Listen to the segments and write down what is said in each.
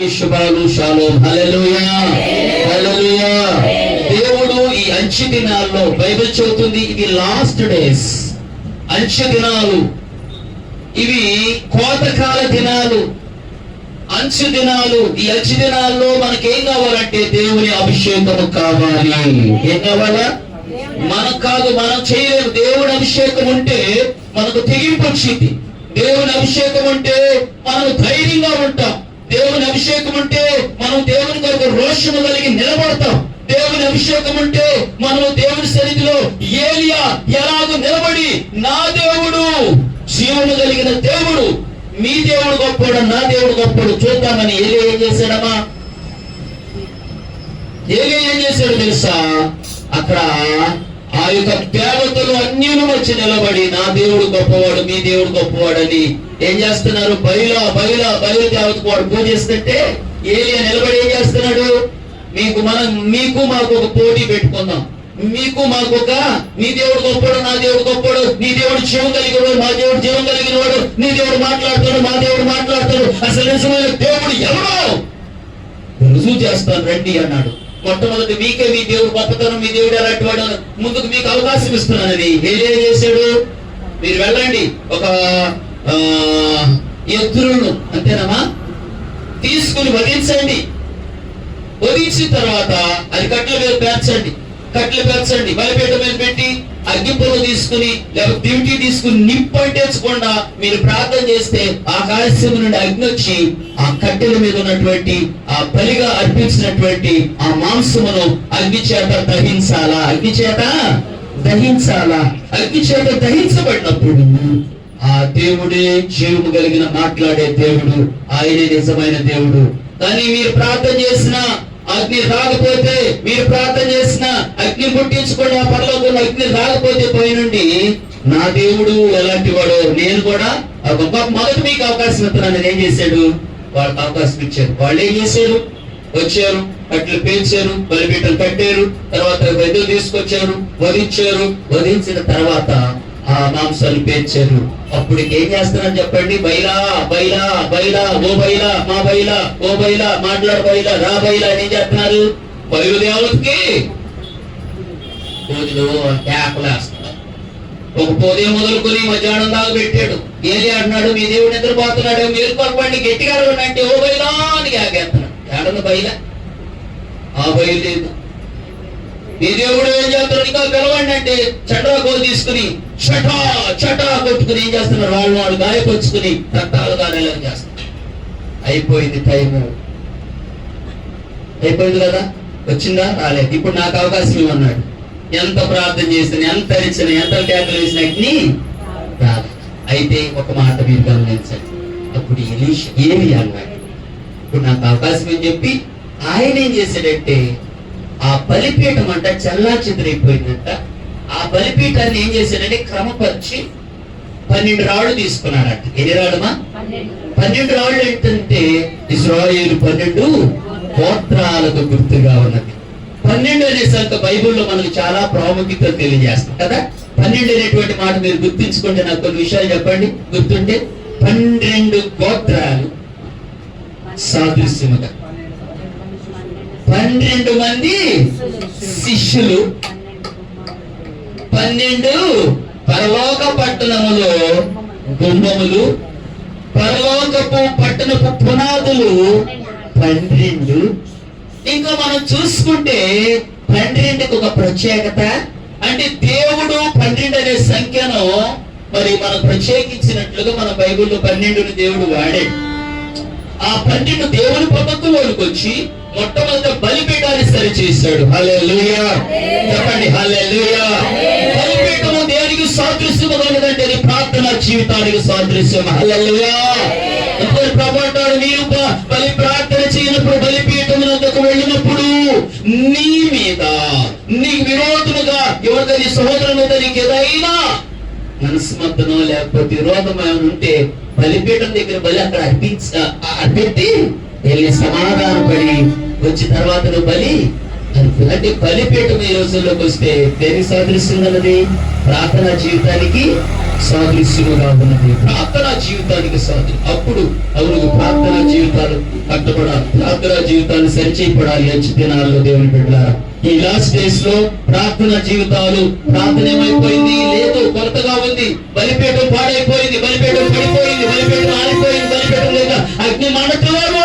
శుభాలు షాలోమ్ హల్లెలూయా హల్లెలూయా. దేవుడు ఈ అంచె దినాల్లో బైబిల్ చెబుతుంది ఇది లాస్ట్ డేస్, అంచె దినాలు, ఇవి కోతకాల దినాలు, అంచె దినాలు. ఈ అంచె దినాల్లో మనకేం కావాలంటే దేవుని అభిషేకము కావాలి. ఏం కావాలా? మనకు కాదు, మనం చేయలేము. దేవుని అభిషేకం ఉంటే మనకు తెగింపు వచ్చింది. దేవుని అభిషేకం ఉంటే మనం ధైర్యంగా ఉంటాం. దేవుని అభిషేకం ఉంటే మనం దేవుని కొరకు రోషము కలిగి నిలబడతాం. దేవుని అభిషేకం ఉంటే మనం దేవుని సన్నిధిలో ఏలియా ఎలాగో నిలబడి, నా దేవుడు జీవము కలిగిన దేవుడు, మీ దేవుడు గొప్పడు, నా దేవుడు గొప్పడు చూద్దామని ఏలియా ఏం చేశాడమ్మా? ఏలియా ఏం చేశాడు తెలుసా? అక్కడ ఆ యొక్క దేవతలు అన్యులు వచ్చి నిలబడి, నా దేవుడు గొప్పవాడు, మీ దేవుడు గొప్పవాడు అని ఏం చేస్తున్నారు? బయలు దేవతకు వాడు పూజిస్తుంటే ఏలియా నిలబడి ఏం చేస్తున్నాడు? మీకు మాకు ఒక పోటీ పెట్టుకుందాం, మీకు మాకు ఒక, నీ దేవుడు గొప్పవాడు, నా దేవుడు గొప్పవాడు, నీ దేవుడు జీవం కలిగిన వాడు, మా దేవుడు జీవం కలిగిన వాడు, నీ దేవుడు మాట్లాడతాడు, మా దేవుడు మాట్లాడతాడు, అసలు నిజమైన దేవుడు ఎవరో రుజువు చేస్తాను రండి అన్నాడు. మొట్టమొదటి మీకే మీ దేవుడు గొప్పతనం, మీ దేవుడు ఎలాంటి వాడు ముందుకు మీకు అవకాశం ఇస్తున్నానని ఏం చేశాడు? మీరు వెళ్ళండి, ఒక ఎద్దులను అంతేనమ్మా తీసుకుని వధించండి. వధించిన తర్వాత అది కట్టెల మీద పేర్చండి, బలిపీఠ మీద పెట్టి అగ్గిపుల్ల తీసుకుని లేకపోతే దివిటి తీసుకుని నిప్పంటేర్చకుండా మీరు ప్రార్థన చేస్తే ఆకాశం నుండి అగ్ని వచ్చి ఆ కట్టెల మీద ఉన్నటువంటి ఆ బలిగా అర్పించినటువంటి ఆ మాంసమును అగ్ని చేత దహించాలా. అగ్ని చేత దహించబడినప్పుడు ఆ దేవుడే జీవము కలిగిన మాట్లాడే దేవుడు, ఆయనే నిజమైన దేవుడు. కానీ మీరు ప్రార్థన చేసిన అగ్ని రాకపోతే, మీరు ప్రార్థన చేసిన అగ్ని పుట్టించుకోండి, ఆ పరలోకంలో అగ్ని రాకపోతే పైనుండి నా దేవుడు ఎలాంటి వాడు, నేను కూడా మొదట మీకు అవకాశం ఇస్తున్నాను. ఏం చేశాడు? వాళ్ళకి అవకాశం ఇచ్చారు. వాళ్ళు ఏం చేశారు? వచ్చారు, అట్లు పేల్చారు, బలిపీఠం కట్టారు, తర్వాత వెదులు తీసుకొచ్చారు, వధించిన తర్వాత ఆ మాంసాలు పేర్చారు. అప్పుడు ఏం చేస్తున్నారని చెప్పండి? బైలా ఓ బైలా, మా బైలా, ఓ బైలా, మాట్లాడు బైలా, రా బైలా అని ఏం చేస్తున్నారు? బయలుదేవతకి రోజులు కేకలేస్తున్నారు. ఒక పోదే మొదలుకొని మధ్యాహ్నం దాకా పెట్టాడు. ఏది అంటున్నాడు? మీ దేవుడు నిద్రపోతున్నాడు, మీరు కొనపండి, గట్టిగా అంటే ఓ బైలా అని కేకేస్తున్నాడు. ఏడన్న బైలా? ఆ బయలు లేదు. మీ దేవుడు ఏం చేస్తున్నాడు? ఇంకా పిలవండి అంటే చటా కోలు తీసుకుని చటా కొట్టుకుని ఏం చేస్తున్నారు? వాళ్ళు గాయపరుచుకుని రక్తాలు గానేలాగా చేస్తున్నారు. అయిపోయింది టైము, అయిపోయింది కదా. వచ్చిందా? రాలేదు. ఇప్పుడు నాకు అవకాశం ఇవ్వన్నాడు. ఎంత ప్రార్థన చేసిన, ఎంత అరిచిన, ఎంత కేకలు వేసిన అగ్ని రాదు. అయితే ఒక మాట మీరు గమనించండి. అప్పుడు ఏమి అన్నాడు? ఇప్పుడు నాకు అవకాశం అని చెప్పి ఆయన ఏం చేశాడంటే ఆ బలిపీఠం అంట చల్లా చెదిరైపోయిందంట. ఆ బలిపీఠాన్ని ఏం చేశాడంటే క్రమపరిచి 12 రాళ్ళు తీసుకున్నాడట. ఎన్ని రాళ్ళమా? 12 రాళ్ళు. ఏంటంటే ఇశ్రాయేలు 12 గోత్రాలకు గుర్తుగా ఉన్నది. 12 అనేసరికి బైబిల్లో మనకు చాలా ప్రాముఖ్యత తెలియజేస్తాం కదా. 12 అనేటువంటి మాట మీరు గుర్తించుకుంటే నాకు కొన్ని విషయాలు చెప్పండి. గుర్తుంటే 12 గోత్రాలు సాదృశ్యముగా 12 మంది శిష్యులు, 12 పరలోక పట్టణములో గుమ్మములు, పరలోకపు పట్టణపు పునాదులు 12. ఇంకా మనం చూసుకుంటే 12కి ఒక ప్రత్యేకత. అంటే దేవుడు 12 అనే సంఖ్యను మరి మనం ప్రత్యేకించినట్లుగా మన బైబిల్లో 12ని దేవుడు వాడాడు. ఆ 12 దేవుని పద్ధతిలోకి వచ్చి మొట్టమొదటి బలిపీఠాన్ని సరి చేశాడు. హల్లెలూయా చెప్పండి, హల్లెలూయా. బలిపీఠము దేనికి సాదృశ్యముగా ఉన్నదంటే ప్రార్థనా జీవితానికి సాదృశ్యం. హల్లెలూయా. ప్రభు అంటాడు, నీవు బలి ప్రార్థన చేయనప్పుడు, బలిపీఠమునకు వెళ్ళినప్పుడు నీ మీద నీకు విరోధముగా ఎవరికైనా సహోదరుని నీకు ఏదైనా మనస్మర్థనో లేకపోతే విరోధం ఏమైనా ఉంటే బలిపీఠం దగ్గర బలి అక్కడ అర్పెట్టి వెళ్ళి సమాధానపడి వచ్చిన తర్వాత నువ్వు బలి అంటే బలిపీఠం ఈ రోజుల్లోకి వస్తే దేనికి సాదృశ్యమైనది? ప్రార్థనా జీవితానికి సాదృశ్యముగా ఉన్నది. ప్రార్థనా జీవితానికి అప్పుడు అవును ప్రార్థనా జీవితాలు కట్టబడాలి, ప్రార్థనా జీవితాలు సరిచేయబడాలి. అంచు దినాల్లో దేవుని బిడ్డలారా, ఈ లాస్ట్ డేస్ లో ప్రార్థనా జీవితాలు, ప్రార్థన ఏమైపోయింది? లేదు, కొరతగా ఉంది. బలిపీఠం పాడైపోయింది, బలిపీఠం పడిపోయింది, బలిపీఠం ఆడిపోయింది, బలిపీఠం లేక అగ్ని మండుతున్నాడు.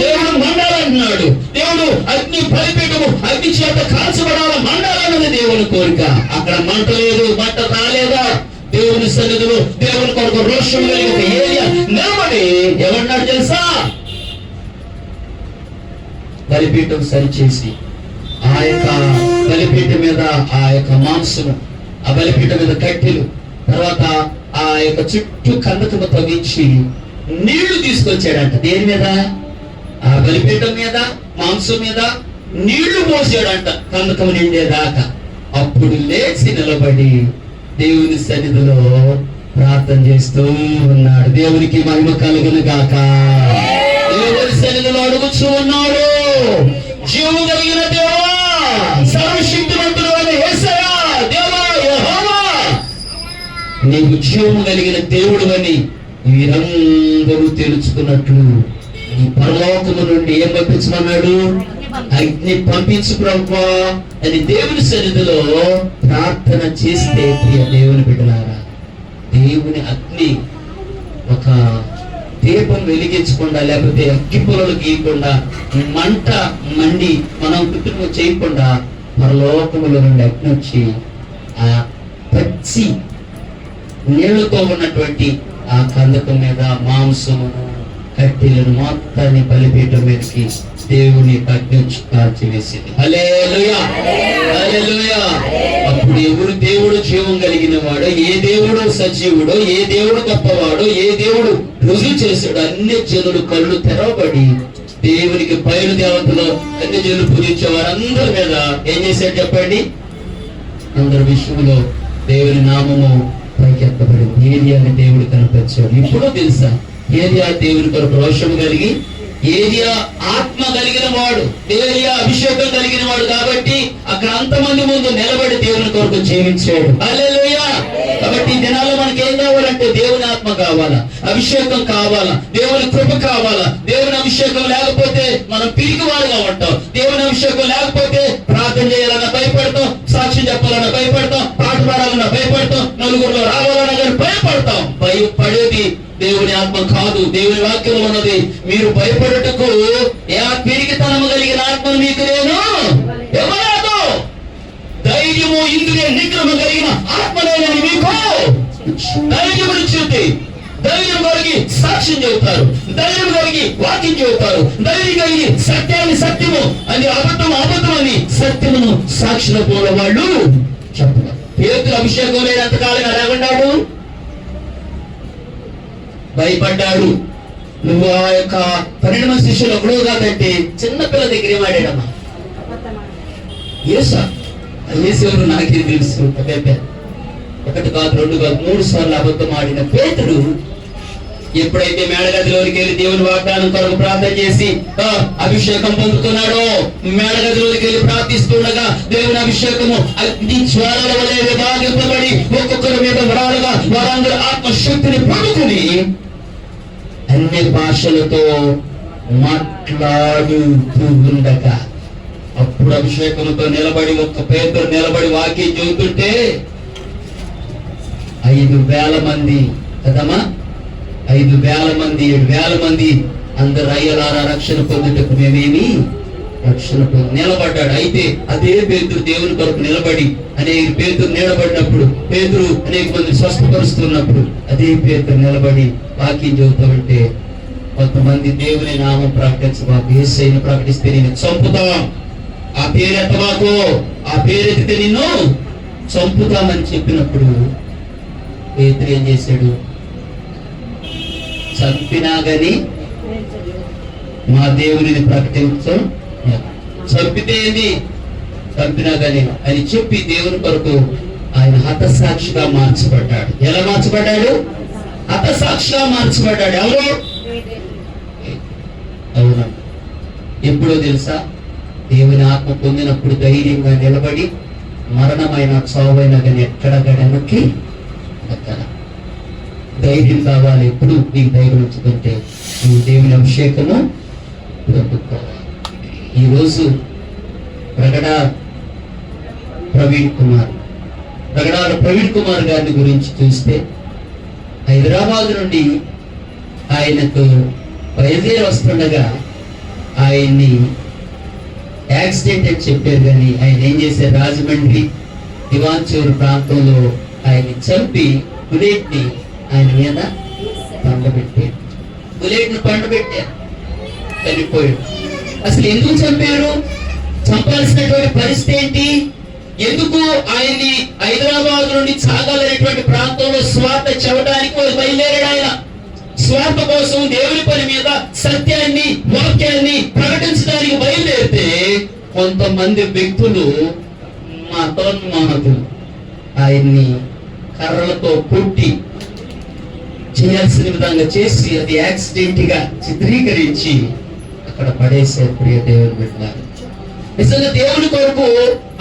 దేవుడు మండాలంటున్నాడు. దేవుడు అగ్ని బలిపీఠము అగ్ని చేత కాల్చబడాల, మండాలన్నది దేవుని కోరిక. అక్కడ మంట లేదు, మంట రాలేదా? దేవుని సన్నిధిలో దేవుని కొరకు రోషం కలిగిన ఏలియా నిలబడి ఎవన్నాడు తెలుసా? బలిపీఠం సరిచేసి ఆ యొక్క బలిపీఠం మీద ఆ యొక్క మాంసము, ఆ బలిపీఠం మీద కట్టెలు, తర్వాత ఆ యొక్క చుట్టూ కందకము తవ్వించి నీళ్లు తీసుకొచ్చాడంట. దేని మీద? ఆ బలిపీఠం మీద, మాంసం మీద నీళ్లు పోసాడంట కందకము నిండేదాకా. అప్పుడు లేచి నిలబడి దేవుని సన్నిధిలో ప్రార్థన చేస్తూ ఉన్నాడు. దేవునికి మహిమ కలుగును గాక. దేవుని సన్నిధిలో అడుగుచూ ఉన్నాడు, జీవము కలిగిన దేవా, సర్వశక్తిమంతుడు అని యేసయ్యా, దేవా యెహోవా, నీవు జీవము కలిగిన దేవుడు అని వీరందరూ తెలుసుకున్నట్లు ఈ పరలోకము నుండి ఏం పంపించమన్నాడు? అగ్ని పంపించు ప్రభువా అని దేవుని సన్నిధిలో ప్రార్థన చేస్తే, ప్రియ దేవుని బిడ్డలారా, దేవుని అగ్ని ఒక దీపం వెలిగించకుండా, లేకపోతే అగ్గి పొలలు గీయకుండా, మంట మండి మనం కుటుంబం చేయకుండా పరలోకములో నుండి అగ్ని వచ్చి ఆ పచ్చి నీళ్లతో ఉన్నటువంటి ఆ కందకం మీద మాంసమును కట్టెలను మొత్తాన్ని బలిపీఠం మీదకి దేవుని అగ్ని కాల్చివేసింది. హల్లెలూయా, హల్లెలూయా. అప్పుడు ఎవరు దేవుడు జీవం కలిగిన వాడో, ఏ దేవుడు సజీవుడో, ఏ దేవుడు గొప్పవాడో, ఏ దేవుడు రుజువు చేశాడు, అన్ని జనులు కళ్ళు తెరవబడి దేవునికి బయలు దేవతలు అన్ని జనులు పూజించే వారందరి మీద ఏం చేశాడు చెప్పండి? అందరి విషయంలో దేవుని నామము పైకెత్తబడింది. ఏలియాని దేవుడు కనపరిచాడు. ఇప్పుడు తెలుసా, ఏలియా దేవుని కొరకు రోషము కలిగి, ఏలియా ఆత్మ కలిగిన వాడు, ఏలియా అభిషేకం కలిగిన వాడు కాబట్టి అక్కడ అంతమంది ముందు నిలబడి దేవుని కొరకు జీవించాడు. హల్లెలూయా. కాబట్టి ఈ దినాల్లో మనకి ఏం కావాలంటే దేవుని ఆత్మ కావాలా, అభిషేకం కావాలా, దేవుని కృప కావాలా. దేవుని అభిషేకం లేకపోతే మనం పిరికివాడుగా ఉంటాం. దేవుని అభిషేకం లేకపోతే ప్రార్థన చేయాలన్నా భయపడతాం, సాక్ష్యం చెప్పాలన్నా భయపడతాం, పాట పాడాలన్నా భయపడతాం, నలుగురిలో రావాలన్నా కానీ భయపడతాం. భయపడేది దేవుని ఆత్మ కాదు. దేవుని వాక్యం ఉన్నది, మీరు భయపడుటకు ఏ పిరికితనము కలిగిన ఆత్మను మీకు నేను ఇవ్వలేదు, ధైర్యము ఇంద్రియ నిగ్రహం కలిగిన ఆత్మనేనని మీకు ధైర్యం ఇచ్చింది. ధైర్యం కలిగి సాక్ష్యం చెబుతారు, ధైర్యం కలిగి వాక్యం చెబుతారు, ధైర్యం కలిగి సత్యాన్ని సత్యము అని, అబద్ధం అబద్ధం అని సత్యమును సాక్షుల పోల వాళ్ళు చెప్తారు. పేతురు అభిషేకం లేనంతకాలం ఎలాగన్నాడు? భయపడ్డాడు. నువ్వు ఆ యొక్క 12 మంది శిష్యులు ఒకడు కాదంటే చిన్నపిల్ల దగ్గర ఏమాడాడమ్మా? యేసు నాకే తెలుసు. ఒకటి కాదు, 2 కాదు, 3 సార్లు అబద్ధం ఆడిన పేతుడు ఎప్పుడైతే మేడగదిలోకి వెళ్ళి దేవుని వాగ్దానం కొరకు ప్రార్థన చేసి అభిషేకం పొందుతున్నాడో, మేడగదిలోకి వెళ్ళి ప్రార్థిస్తుండగా దేవుని అభిషేకము అగ్ని జ్వాలల వలె విభాగింపబడి ఒక్కొక్కరి మీద వరాలుగా వారందరూ ఆత్మశక్తిని పొందుకుని అన్ని భాషలతో మాట్లాడుతూ ఉండగా, అప్పుడు అభిషేకంతో నిలబడి ఒక్క పేతురు నిలబడి వాక్యం చెబుతుంటే 5,000 మంది కదమ్మా, 5,000 మంది 7,000 మంది అందరు అయ్యలారా రక్షణ పొందుటకు మేమేమి రక్షణ నిలబడ్డాడు. అయితే అదే పేతురు దేవుని కొరకు నిలబడి అనేక పేతురు నిలబడినప్పుడు, పేతురు అనేక మంది స్వస్థపరుస్తున్నప్పుడు అదే పేతురు నిలబడి వాక్యం చెబుతూ ఉంటే కొంతమంది దేవుని నామం ప్రకటించబాకు, యేసయ్యను ప్రకటిస్తే నేను చంపుతాం, ఆ పేరెత్తబాకు, ఆ పేరెత్తితే నిన్ను చంపుతామని చెప్పినప్పుడు పేతురు ఏం చేశాడు? చంపినా గాని మా దేవుని ప్రకటించం, చంపితే ఏంది, చంపినా గాని అని చెప్పి దేవుని కొరకు ఆయన హతసాక్షిగా మార్చబడ్డాడు. ఎలా మార్చబడ్డాడు? హతసాక్షిగా మార్చబడ్డాడు. ఎవరు? అవునా? ఎప్పుడో తెలుసా? దేవుని ఆత్మ పొందినప్పుడు ధైర్యంగా నిలబడి మరణమైన చావైనా కానీ ఎక్కడ వెనక్కి ధైర్యం కావాలి. ఎప్పుడు నీకు ధైర్యం ఉంచుకుంటే నువ్వు దేవుని అభిషేకము పొందుకోవాలి. ఈరోజు ప్రగడాల ప్రవీణ్ కుమార్ గారిని గురించి చూస్తే హైదరాబాద్ నుండి ఆయనకు బయలుదేరి వస్తుండగా ఆయన్ని యాక్సిడెంట్ అని చెప్పారు. కానీ ఆయన ఏం చేశారు, రాజమండ్రి దివాంచూరు ప్రాంతంలో ఆయన్ని చంపి బుల్లెట్ ని ఆయన మీద పండబెట్టారు. బుల్లెట్ ని పండబెట్టారు, చనిపోయాడు. అసలు ఎందుకు చంపారు? చంపాల్సినటువంటి పరిస్థితి ఏంటి? ఎందుకు ఆయన్ని హైదరాబాద్ నుండి సాగాలనేటువంటి ప్రాంతంలో స్వార్థ చెవడానికి బయలుదేరాడు. ఆయన స్వార్థ కోసం దేవుని పని మీద సత్యాన్ని వాక్యాన్ని ప్రకటించడానికి బయలుదేరితే కొంతమంది వ్యక్తులు మతోన్మాదులు ఆయన్ని కర్రలతో కొట్టి చేయాల్సిన విధంగా చేసి అది యాక్సిడెంట్ గా చిత్రీకరించి అక్కడ పడేశారు. ప్రియ దేవుని బిడ్డలారా, నిజంగా దేవుని కొరకు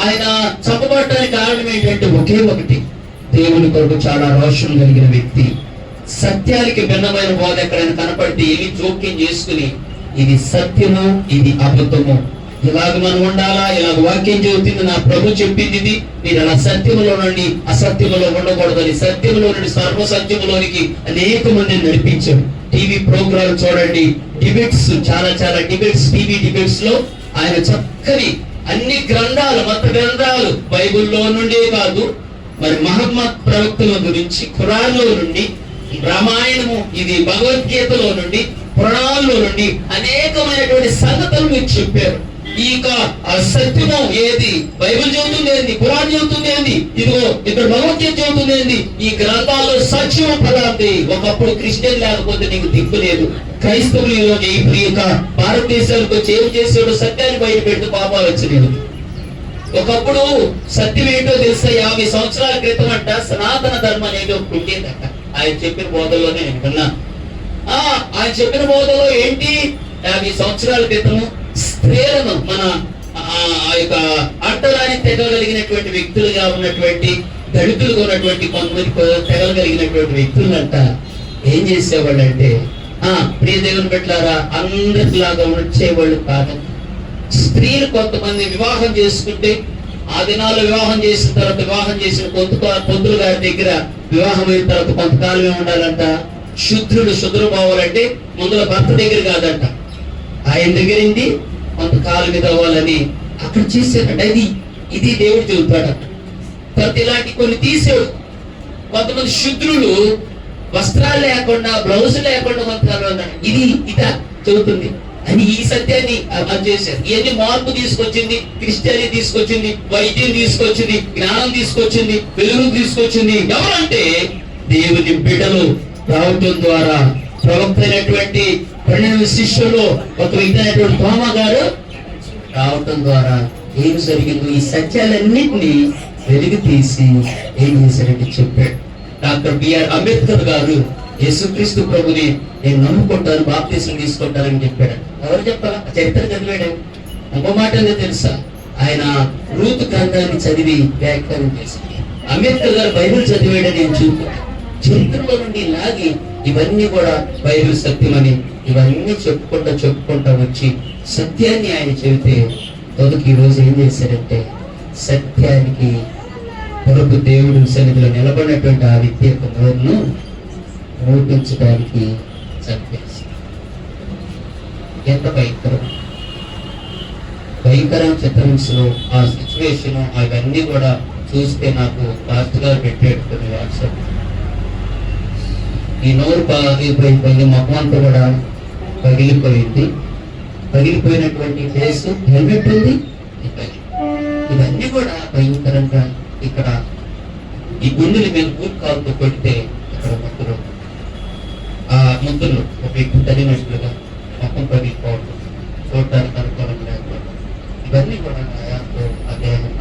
ఆయన చంపబడటానికి కారణం ఏంటంటే ఒకే ఒకటి, దేవుని కొరకు చాలా రోషం కలిగిన వ్యక్తి. సత్యానికి భిన్నమైన బోధ ఎక్కడైనా కనపడితే ఏమి జోక్యం చేసుకుని ఇది సత్యము ఇది అబద్ధము, ఇలాగ మనం ఉండాలా, ఇలాగ వాక్యం చెబుతుంది, నా ప్రభు చెప్పింది ఇది, మీరు అలా సత్యములో నుండి అసత్యములో ఉండకూడదని సత్యములో నుండి సర్వసత్యములోనికి అనేక మందిని నడిపించారు. టీవీ ప్రోగ్రామ్ చూడండి, డిబేట్స్, చాలా డిబేట్స్, టీవీ డిబేట్స్ లో ఆయన చక్కని అన్ని గ్రంథాలు, మత గ్రంథాలు, బైబిల్లో నుండే కాదు, మరి మహమ్మద్ ప్రవక్తల గురించి ఖురాన్లో నుండి, రామాయణము, ఇది భగవద్గీతలో నుండి, పురాణాల్లో నుండి అనేకమైనటువంటి సంగతులు మీరు చెప్పారు. ఈ సత్యము ఏది, బైబిల్ చెబుతుంది ఏంది, ఖురాన్ చెబుతుంది ఏంది, ఇదిగో ఇక్కడ భగవద్గీత చెబుతుంది ఏంది, ఈ గ్రంథాల్లో సత్యం పదార్థి. ఒకప్పుడు క్రిస్టియన్ లేకపోతే నీకు దిక్కు లేదు. క్రైస్తవులు ఈరోజు ఈ యొక్క భారతదేశానికి వచ్చి ఏం చేసాడు, సత్యాన్ని బయట పెడుతూ పాపాలు వచ్చినాడు. ఒకప్పుడు సత్యం ఏంటో తెలుసా, 50 సంవత్సరాల క్రితం అంట సనాతన ధర్మం అనేది ఒకటి ఉండేదట. ఆయన చెప్పిన బోధల్లోనే నేను విన్నా. ఆయన చెప్పిన బోధలో ఏంటి, 50 సంవత్సరాల క్రితము స్త్రీలను మన ఆ యొక్క అట్టరాని తెగగలిగినటువంటి వ్యక్తులుగా ఉన్నటువంటి, దళితులుగా ఉన్నటువంటి కొంతమంది తెగగలిగినటువంటి వ్యక్తులంట ఏం చేసేవాళ్ళంటే, ప్రియ దేవుని బిడ్డలారా, అందరిలాగా వచ్చేవాళ్ళు కాదు. స్త్రీలు కొంతమంది వివాహం చేసుకుంటే ఆ దినాల్లో వివాహం చేసిన తర్వాత, వివాహం చేసిన పొందులు గారి దగ్గర వివాహం అయిన తర్వాత కొంతకాలమే ఉండాలంట. శుద్రుడు పోవాలంటే ముందుల భర్త దగ్గర కాదంట, ఆయన దగ్గరింది కొంతకాలం మీద అవ్వాలని అక్కడ చేశారంట. ఇది దేవుడు చెబుతాడు. తర్వాత ఇలాంటి కొన్ని తీసాడు. కొంతమంది శుద్రులు వస్త్రాలు లేకుండా, బ్లౌజ్ లేకుండా కొంతకాలం ఇది చెబుతుంది అని ఈ సత్యాన్ని చేశారు. ఇవన్నీ మార్పు తీసుకొచ్చింది, క్రిస్టియాని తీసుకొచ్చింది, వైద్యం తీసుకొచ్చింది, జ్ఞానం తీసుకొచ్చింది, వెలుగు తీసుకొచ్చింది. ఎవరంటే దేవుని బిడ్డలు రావటం ద్వారా, ప్రవక్త అయినటువంటి 12 శిష్యులు ఒక వ్యక్తి అయినటువంటి తోమా గారు రావటం ద్వారా ఏం జరిగిందో ఈ సత్యాలన్నింటినీ వెలుగు తీసి ఏం చేశారంటే చెప్పాడు. డాక్టర్ బిఆర్ అంబేద్కర్ గారు యేసుక్రీస్తు ప్రభుని నేను నమ్ముకుంటాను, బాప్తిసం తీసుకుంటానని చెప్పాడు. ఎవరు చెప్పాలా? చరిత్ర చదివాడు. ఒక మాట తెలుసా, ఆయన రూతు గ్రంథాన్ని చదివి వ్యాఖ్యానం చేశాడు. అంబేద్కర్ గారు బైబిల్ చదివాడని నేను చూపుతాను. చరిత్రలో నుండి లాగి ఇవన్నీ కూడా బైబిల్ సత్యమని ఇవన్నీ చెప్పుకుంటా వచ్చి సత్యాన్ని ఆయన చెబితే తొదకి ఈ రోజు ఏం చేశారంటే, సత్యానికి కొరకు దేవుడు సన్నిధిలో నిలబడినటువంటి ఆ వ్యక్తి యొక్క నోరును మూపించడానికి చంపేసి. ఎంత భయంకరం చిత్రంలో ఆ సిచ్యువేషన్ అవన్నీ కూడా చూస్తే నాకు పాస్ట్ గారు పెట్టేటువంటి వాట్సాప్, ఈ నోరు పగిలిపోయింది, మొహం అంతా కూడా పగిలిపోయింది, పగిలిపోయినటువంటి ఫేస్, హెల్మెట్ ఉంది, ఇవన్నీ కూడా భయంకరంగా. ఇక్కడ ఈ గుండెల మీద పూర్కాలతో కొడితే ఇక్కడ ముద్దులు ఒక వ్యక్తి తగినట్లుగా మొత్తం పగిలిపోవడం, చూడటానికి అనుకోవడం లేకపోవడం, ఇవన్నీ కూడా గాయాలతో అధ్యయనం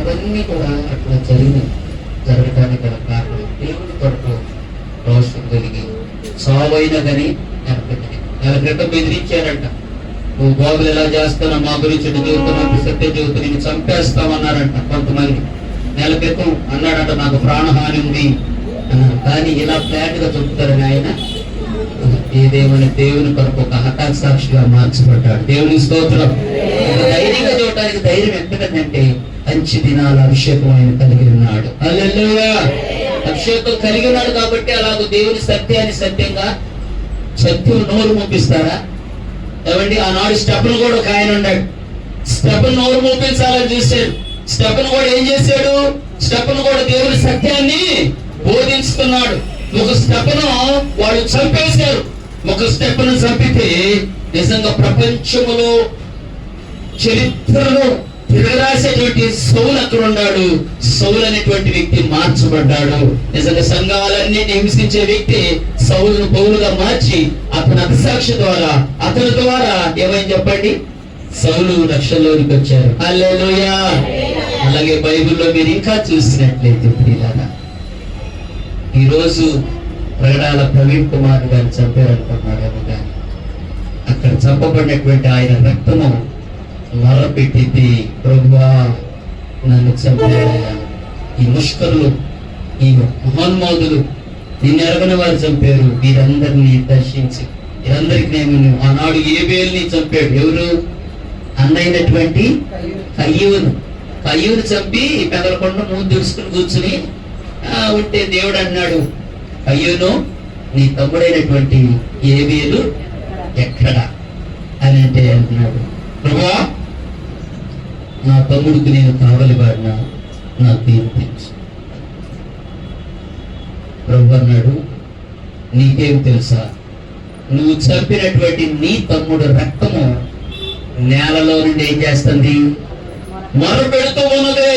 అవన్నీ కూడా అట్లా జరగడానికి గల కారణం దేవుని కొరకు రోషం కలిగి సావైనా కానీ నెల క్రితం బెదిరించారంట. నువ్వు బాబులు ఎలా చేస్తున్నావు, మా గురించి చెబుతున్నావు, సత్య చెబుతూ నేను చంపేస్తామన్నారంట కొంతమంది. నెల క్రితం అన్నాడంట నాకు ప్రాణహాని ఉంది అన్నారు. కానీ ఇలా ఫ్లాట్ గా చెప్తారని ఆయన ఏదేమని దేవుని కొరకు ఒక హఠాత్ సాక్షిగా మార్చబడ్డాడు. దేవుని స్తోత్రం. ధైర్యంగా చూడటానికి ధైర్యం ఎంతకంటే మంచి దినాల అభిషేకం ఆయన కలిగి ఉన్నాడు. హల్లెలూయా. అభిషేకం కలిగి ఉన్నాడు కాబట్టి అలాగ దేవుని సత్యాన్ని సత్యంగా సత్యం నోరు మూపిస్తారా? ఏమండి, ఆనాడు స్టెఫెను కూడా ఒక ఆయన ఉన్నాడు. స్టెఫెను నోరు మూపించాలని చూశాడు. స్టెఫెను కూడా ఏం చేశాడు? స్టెఫెను కూడా దేవుని సత్యాన్ని బోధించుతున్నాడు. ఒక స్టెఫెను వాళ్ళు చంపేశారు. ఒక స్టెఫెను చంపితే నిజంగా ప్రపంచములో చరిత్రలో తిరగరాసేటువంటి సౌలు అక్కడ ఉన్నాడు. సౌలు అనేటువంటి వ్యక్తి మార్చబడ్డాడు. నిజంగా సంఘాలన్నింటినీ హింసించే వ్యక్తి సౌలును పౌలుగా మార్చి అతని అతిసాక్షి ద్వారా అతని ద్వారా ఏమైంది చెప్పండి? సౌలు రక్షణలోనికి వచ్చారు. హల్లెలూయా. అలాగే బైబిల్లో మీరు ఇంకా చూసినట్లయితే ప్రియులారా, ఈరోజు ప్రగడాల ప్రవీణ్ కుమార్ గారిని చంపారనుకున్నాడేమో కానీ అక్కడ చంపబడినటువంటి ఆయన రక్తము మొరపెట్టింది, ప్రభువా నన్ను చంపాడయ్యా. ఈ ముష్కరులు, ఈ మహోన్మాదులు, నిన్ను ఎరగని వారు చంపారు. వీరందరినీ దర్శించి వీరందరికి నేను ఆనాడు ఏబేలుని చంపాడు. ఎవరు? అన్నైనటువంటి కయ్యూను చంపి పెదలకొండ ముందు దుడుచుకుని కూర్చుని ఉంటే దేవుడు అన్నాడు, కయ్యూను నీ తమ్ముడైనటువంటి ఏబేలు ఎక్కడ అని అంటే అంటున్నాడు, ప్రభువా నా తమ్ముడికి నేను కావలి వాడినా నాకు తీర్పించు. ప్రభు అన్నాడు, నీకేం తెలుసా? నువ్వు చంపినటువంటి నీ తమ్ముడు రక్తము నేలలో నుండి ఏం చేస్తుంది? మొరపెడుతూ ఉన్నది.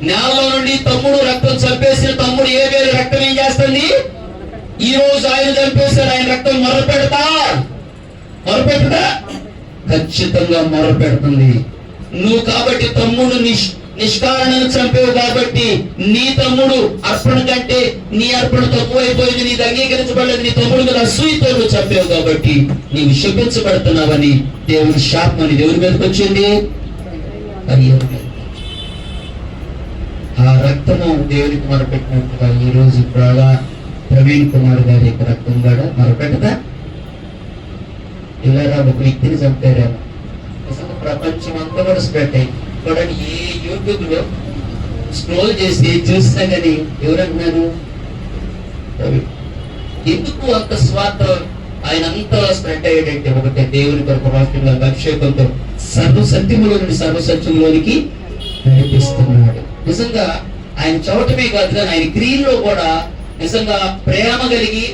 నేలలో నుండి తమ్ముడు రక్తం చంపేసిన తమ్ముడు ఏబేలు రక్తం ఏం చేస్తుంది? ఈ రోజు ఆయన చంపేశాడు, ఆయన రక్తం మొరపెట్టుదా? ఖచ్చితంగా మొరపెడుతుంది. నువ్వు కాబట్టి తమ్ముడు నిష్కారణను చంపేవు కాబట్టి నీ తమ్ముడు అర్పణ కంటే నీ అర్పణ తక్కువైపోయింది, నీది అంగీకరించబడలేదు, నీ తమ్ముడు మీద అసూయతో నువ్వు చంపేవు కాబట్టి నీవు శపించబడుతున్నావని దేవుని శాపం అని దేవుని మీదకి వచ్చింది. ఆ రక్తము దేవునికి మొరపెట్టినట్టుగా ఈ రోజు ప్రవీణ్ కుమార్ గారి యొక్క రక్తం కూడా మొరపెట్టదా? ఇలా ఒక వ్యక్తిని చంపారేమో అసలు ప్రపంచం అంతా కూడా స్ప్రెడ్ అయ్యి కూడా ఏ యూట్యూబ్ లో స్క్రోల్ చేసి చూసినా కానీ ఎవరంటున్నారు? ఎందుకు అంత స్వార్థం? ఆయన అంతా స్ప్రెడ్ అయ్యేటంటే ఒకటే దేవుని కొరకు రాష్ట్రంగా అభిషేకంతో సర్వసత్యములో నుండి సర్వసత్యంలోనికి నడిపిస్తున్నాడు. నిజంగా ఆయన చవటమే కాదు కానీ ఆయన క్రియల్లో కూడా నిజంగా ప్రేమ కలిగి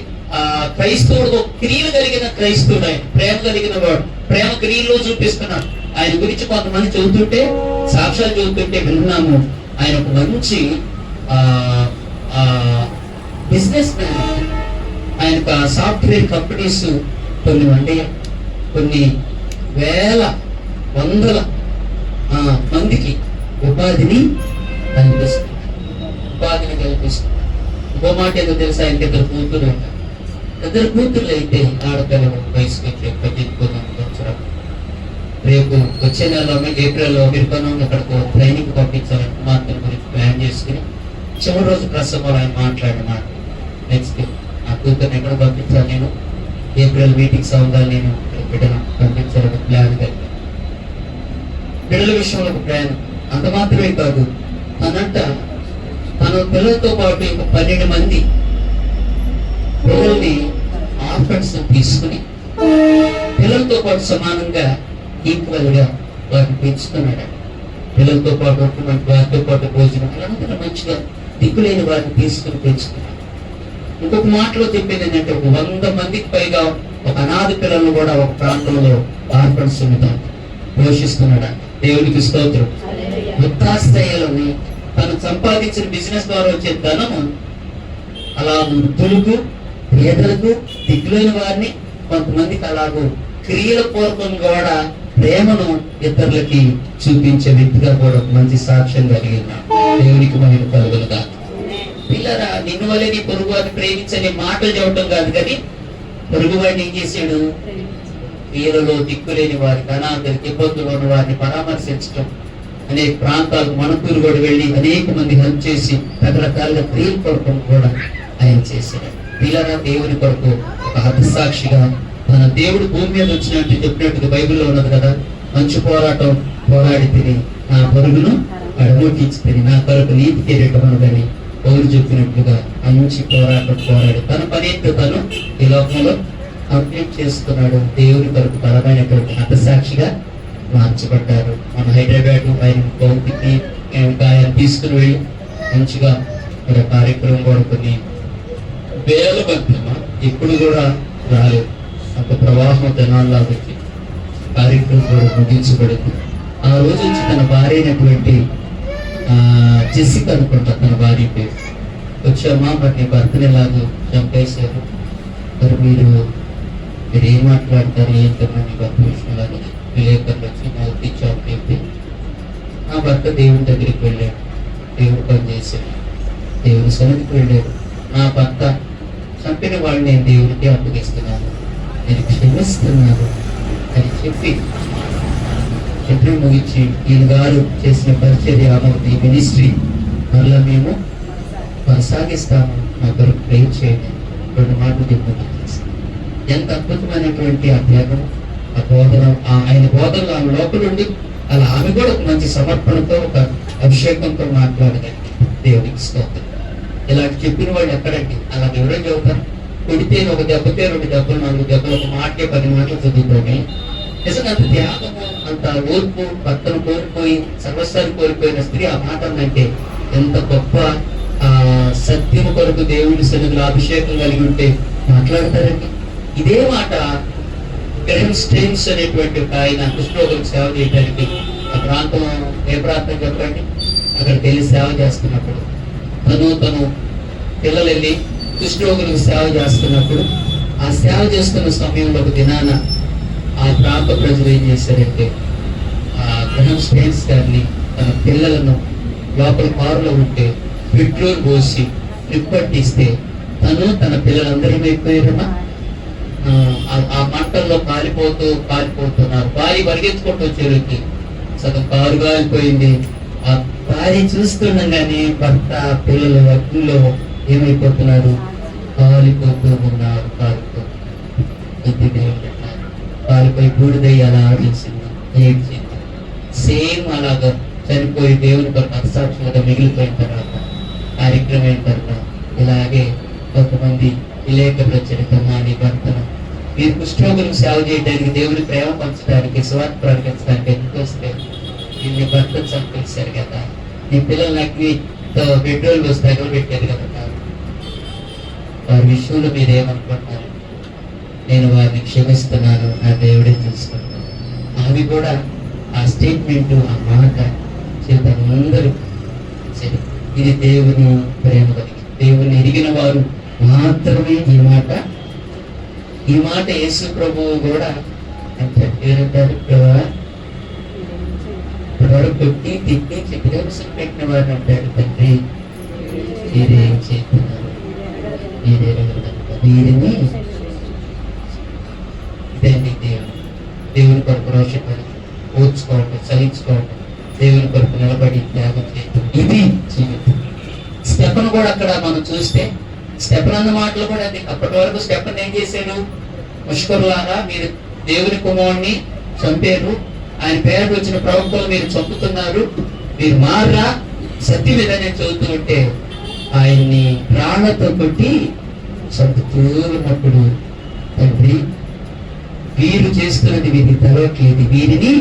క్రైస్తవుడు, క్రియలు కలిగిన క్రైస్తవుడు, ఆయన ప్రేమ కలిగిన వాడు, ప్రేమ క్రియల్లో చూపిస్తున్నాడు. ఆయన గురించి కొంతమంది చదువుతుంటే, సాక్ష్యాలు చదువుతుంటే విన్నాము. ఆయన ఒక మంచి బిజినెస్ మ్యాన్. ఆయన సాఫ్ట్వేర్ కంపెనీస్ కొన్ని వేల వందల మందికి ఉపాధిని కల్పిస్తుంది. ఇంకో మాట ఏదో తెలుసా? ఆయనకి ఇద్దరు కూతుర్లు అయితే ఆడపిల్ల వయసుకి వచ్చి 18 సంవత్సరాలు. రేపు వచ్చే నెలలో ఏప్రిల్లో అమెరికాను అక్కడికి ట్రైనింగ్ పంపించాలని కుమార్తెల గురించి ప్లాన్ చేసుకుని చివరి రోజు ప్రసంగంలో ఆయన మాట్లాడిన మాట, నెక్స్ట్ ఆ కూతుర్ని ఎక్కడ పంపించాలి, నేను ఏప్రిల్ మీటింగ్స్ అవ్వాలి, నేను బిడ్డను పంపించాలని ప్లాన్ కలిగి బిడ్డల విషయంలో ఒక ప్లాన్. అంత మాత్రమే కాదు, తన పిల్లలతో పాటు 12 మంది పిల్లల్ని ఆర్ఫన్స్ తీసుకుని పిల్లలతో పాటు సమానంగా ఈక్వల్ గా వాటిని పెంచుతున్నాడు. పిల్లలతో పాటు వారితో పాటు భోజనం అందరూ మంచిగా దిక్కులేని వారిని తీసుకుని పెంచుతున్నాడు. ఇంకొక మాటలో చెప్పేది ఏంటంటే 100 మందికి పైగా ఒక అనాథ పిల్లలను కూడా ఒక ప్రాంతంలో ఆర్ఫన్స్ పోషిస్తున్నాడు. దేవునికి స్తోత్రం. వృద్ధాశ్రయాలని తను సంపాదించిన బిజినెస్ ద్వారా వచ్చే ధనము అలా వృద్ధులకు, పేదలకు, దిక్కులేని వారిని కొంతమందికి అలాగూ క్రియల పూర్వకంగా కూడా ప్రేమను ఇతరులకి చూపించే వ్యక్తిగా కూడా మంచి సాక్ష్యం కలిగిన దేవునికి మహిమ కలుగునుగా. పిల్లరా, నిన్ను వల్లే నీ పొరుగు వారిని ప్రేమించని మాటలు చెప్పడం కాదు కానీ పొరుగు వాడిని ఏం చేశాడు? వీళ్ళలో దిక్కులేని వారికి, అనాథరికి, ఇబ్బందులు ఉన్న వారిని పరామర్శించడం, అనేక ప్రాంతాలకు మనకూరు కూడా వెళ్ళి అనేక మంది హెల్ప్ చేసి రకరకాలుగా క్రియల కొరకు కూడా ఆయన చేశాడు. వీళ్ళరా దేవుని కొరకు ఒక హతసాక్షిగా మన దేవుడు భూమి మీద వచ్చినట్టు చెప్పినట్టుగా బైబిల్లో ఉన్నది కదా, మంచి పోరాటం పోరాడి తిని నా పరుగును అడగొట్టించి తిని నా కొరకు నీతి కిరీటమనుదని పౌరు చెప్పినట్లుగా మంచి పోరాటం పోరాడి తన పని ఏంటో తను ఈ లోకంలో కంప్లీట్ చేసుకున్నాడు. దేవుని కొరకు బలమైనటువంటి హతసాక్షిగా మార్చబడ్డారు. మన హైదరాబాద్ ఆయన భౌతికి ఆయన తీసుకుని వెళ్ళి మంచిగా ఒక కార్యక్రమం కూడా కొన్ని వేల మంది ఇప్పుడు కూడా రాలేదు. అంత ప్రవాహం జనాల్లో వచ్చి కార్యక్రమం కూడా ముగించబడింది. ఆ రోజు వచ్చి తన భార్య అయినటువంటి జెసిక అనుకుంటా తన భార్య పేరు, వచ్చామా మరి నీ భర్తని లాగా చంపేశారు, మరి మీరు ఏం మాట్లాడతారు ఏంటన్నా నీ భర్త విషయంలో విలేకరులు వచ్చి నాకు తెచ్చాము చెప్పి నా భర్త దేవుని దగ్గరికి వెళ్ళాడు, దేవుడు పని చేశాడు, దేవుని సన్నిధికి వెళ్ళాడు. నా భర్త చంపిన వాళ్ళు నేను దేవుడికి అప్పగిస్తున్నాను, నేను క్షమిస్తున్నాను అని చెప్పి చెప్పి ముగించి ఈయన గారు చేసిన పరిచర్య ఈ మినిస్ట్రీ మరలా మేము కొనసాగిస్తాము, నా కొరకు ప్రేర్ చేయండి, 2 మాటలు చెప్పి ఎంత అద్భుతమైనటువంటి ఆ త్యాగం, ఆ బోధన, ఆయన బోధనలు ఆమె లోపల నుండి అలా ఆమె కూడా ఒక మంచి సమర్పణతో ఒక అభిషేకంతో మాట్లాడదండి. దేవునికి స్తోత్రం. ఇలాంటి చెప్పిన వాళ్ళు ఎక్కడండి? అలా ఎవరైనా చెబుతారు, కొడితే ఒక దెబ్బతే 2 దెబ్బలు 4 దెబ్బలు, ఒక మాటకే 10 మాటలు చదువుకొని నిజంగా అంత త్యాగము, అంత ఓర్పు, భర్తను కోల్పోయి సర్వస్వాన్ని కోల్పోయిన స్త్రీ ఆ మాట అంటే ఎంత గొప్ప సత్యము కొరకు దేవుని సన్నిధిలో అభిషేకం కలిగి ఉంటే మాట్లాడతారండి. ఇదే మాట గ్రహం స్టెయిన్స్ అనేటువంటి ఒక ఆయన కుష్ఠరోగులకు సేవ చేయడానికి ఆ ప్రాంతం, ఏ ప్రాంతం చెప్పండి, అక్కడికి వెళ్ళి సేవ చేస్తున్నప్పుడు తను పిల్లలు వెళ్ళి కుష్ఠరోగులకు సేవ చేస్తున్నప్పుడు ఆ సేవ చేస్తున్న సమయంలో ఒక దినాన ఆ ప్రాంత ప్రజలు ఏం చేశారంటే ఆ గ్రహం స్టెయిన్స్ గారిని తన పిల్లలను లోపల కారులో ఉంటే పెట్రోల్ పోసి నిప్పట్టిస్తే తన పిల్లలందరూ అయిపోయారమ్మా. ఆ మంటల్లో కాలిపోతున్నారు. భార్య పరిగెత్తుకుంటూ వచ్చేకి సగం కారు కాలిపోయింది. ఆ భార్య చూస్తుండగానే భర్త పిల్లలు అగ్నిలో ఏమైపోతున్నారు, కాలిపోతూ ఉన్నారు. కాలిపోయి బూడిదయ్యాలా ఆడించింది, ఏడ్చింది. సేమ్ అలాగా చనిపోయి దేవుని కొరకు అసాక్షులుగా మిగిలిపోయిన తర్వాత కార్యక్రమం అయిన తర్వాత ఇలాగే కొంతమంది విలేకరులు వచ్చారు, నీ భర్తను మీరు కుష్ఠరోగులకు సేవ చేయడానికి, దేవుని ప్రేమ పంచడానికి, స్వార్థ ప్రకటించడానికి ఎందుకు వస్తే నీ భర్తను చంపేశారు కదా, నీ పిల్లలు అగ్నితో పెట్రోల్ పోసి తగలబెట్టారు కదా, వారి విషయంలో మీరు ఏమనుకుంటున్నారు? నేను వారిని క్షమిస్తున్నాను, నా దేవుడే చూసుకుంటాను. అవి కూడా ఆ స్టేట్మెంట్, ఆ మాట చేతాను అందరూ సరే. ఇది దేవుని ప్రేమ కలిగి దేవుని ఎరిగిన వారు మాత్రమే ఈ మాట యేసు ప్రభువు కూడా అంటారు. కొట్టి తిట్టి చిత్రహింసలు పెట్టిన వారు అంటాడు, తండ్రి మీరేం చేస్తున్నారు, వీరిని దేవుని కొరకు రోషపడి ఓర్చుకోవటం, సహించుకోవటం, దేవుని కొరకు నిలబడి త్యాగం చేయటం, ఇది జీవితం. స్టెఫను కూడా అక్కడ మనం చూస్తే స్టెఫన్ అన్న మాటలు కూడా అది. అప్పటి వరకు స్టెఫన్ ఏం చేశాడు? ముష్కరులారా, మీరు దేవుని కుమారుణ్ణి చంపారు, ఆయన పేరు వచ్చిన ప్రవక్తలు మీరు చంపుతున్నారు, మీరు మారా సత్యం ఏదైనా చదువుతూ ఉంటే ఆయన్ని ప్రాణతో కొట్టి చంపుతూ ఉన్నప్పుడు, తండ్రి వీరు చేస్తున్నది వీరికి తెలవట్లేదు, వీరిని